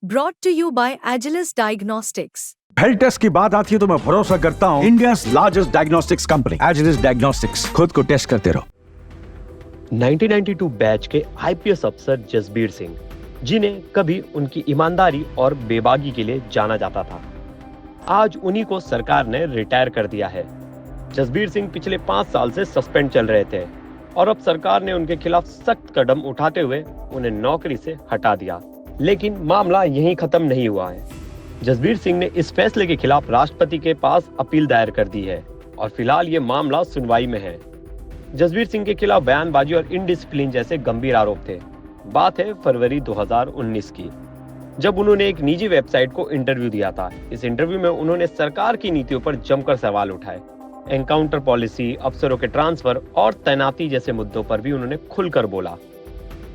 Brought to you by Agilus Diagnostics. Health test की बात आती है तो मैं भरोसा करता हूँ India's largest diagnostics company Agilus diagnostics. खुद को टेस्ट करते रहो। 1992 बैच के आईपीएस अफसर जसबीर सिंह, जिन्हें कभी उनकी ईमानदारी और बेबागी के लिए जाना जाता था, आज उन्हीं को सरकार ने रिटायर कर दिया है। जसबीर सिंह पिछले 5 साल से सस्पेंड चल रहे थे और अब सरकार ने उनके खिलाफ सख्त कदम उठाते हुए उन्हें नौकरी से हटा दिया। लेकिन मामला यहीं खत्म नहीं हुआ है। जसबीर सिंह ने इस फैसले के खिलाफ राष्ट्रपति के पास अपील दायर कर दी है और फिलहाल ये मामला सुनवाई में है। जसबीर सिंह के खिलाफ बयानबाजी और इनडिसिप्लिन जैसे गंभीर आरोप थे। बात है फरवरी 2019 की, जब उन्होंने एक निजी वेबसाइट को इंटरव्यू दिया था। इस इंटरव्यू में उन्होंने सरकार की नीतियों पर जमकर सवाल उठाए। एनकाउंटर पॉलिसी, अफसरों के ट्रांसफर और तैनाती जैसे मुद्दों पर भी उन्होंने खुलकर बोला।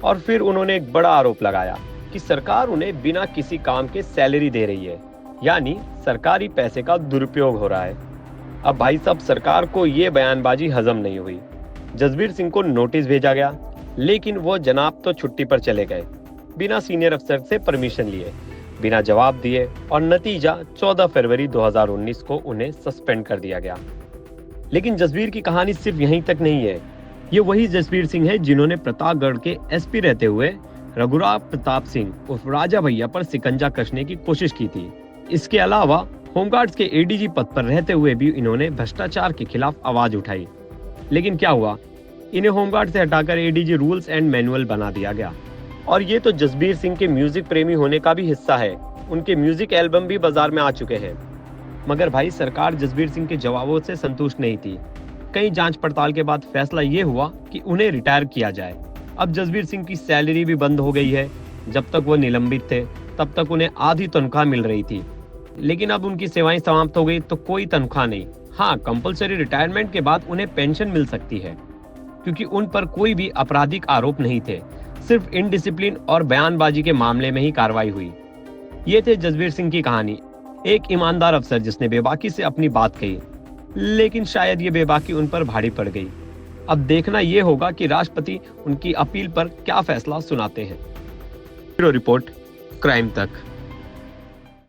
और फिर उन्होंने एक बड़ा आरोप लगाया कि सरकार उन्हें बिना किसी काम के सैलरी दे रही है, यानी सरकारी पैसे का दुरुपयोग हो रहा है। अब भाई साहब, सरकार को ये बयानबाजी हजम नहीं हुई। जसबीर सिंह को नोटिस भेजा गया, लेकिन वो जनाब तो छुट्टी पर चले गए बिना सीनियर अफसर से परमिशन लिए, बिना जवाब दिए, और नतीजा 14 फरवरी 2019 को उन्हें सस्पेंड कर दिया गया। लेकिन जसबीर की कहानी सिर्फ यहीं तक नहीं है। ये वही जसबीर सिंह है जिन्होंने प्रतापगढ़ के एसपी रहते हुए रघुराव प्रताप सिंह उर्फ राजा भैया पर शिकंजा कसने की कोशिश की थी। इसके अलावा होमगार्ड्स के एडीजी पद पर रहते हुए भी इन्होंने भ्रष्टाचार के खिलाफ आवाज उठाई। लेकिन क्या हुआ, इन्हें होमगार्ड से हटाकर एडीजी रूल्स एंड मैनुअल बना दिया गया। और ये तो जसबीर सिंह के म्यूजिक प्रेमी होने का भी हिस्सा है। उनके म्यूजिक एल्बम भी बाजार में आ चुके हैं। मगर भाई, सरकार जसबीर सिंह के जवाबों से संतुष्ट नहीं थी। कई जांच पड़ताल के बाद फैसला ये हुआ कि उन्हें रिटायर किया जाए। अब जसबीर सिंह की सैलरी भी बंद हो गई है। जब तक वो निलंबित थे तब तक उन्हें आधी तनख्वाह मिल रही थी, लेकिन अब उनकी सेवाएं समाप्त हो गई तो कोई तनख्वाह नहीं। हाँ, कंपलसरी रिटायरमेंट के बाद उन्हें पेंशन मिल सकती है, क्योंकि उन पर कोई भी आपराधिक आरोप नहीं थे। सिर्फ इनडिसिप्लिन और बयानबाजी के मामले में ही कार्रवाई हुई। ये थे जसबीर सिंह की कहानी। एक ईमानदार अफसर जिसने बेबाकी से अपनी बात कही, लेकिन शायद ये बेबाकी उन पर भारी पड़ गई। अब देखना यह होगा कि राष्ट्रपति उनकी अपील पर क्या फैसला सुनाते हैं। ब्यूरो रिपोर्ट, क्राइम तक।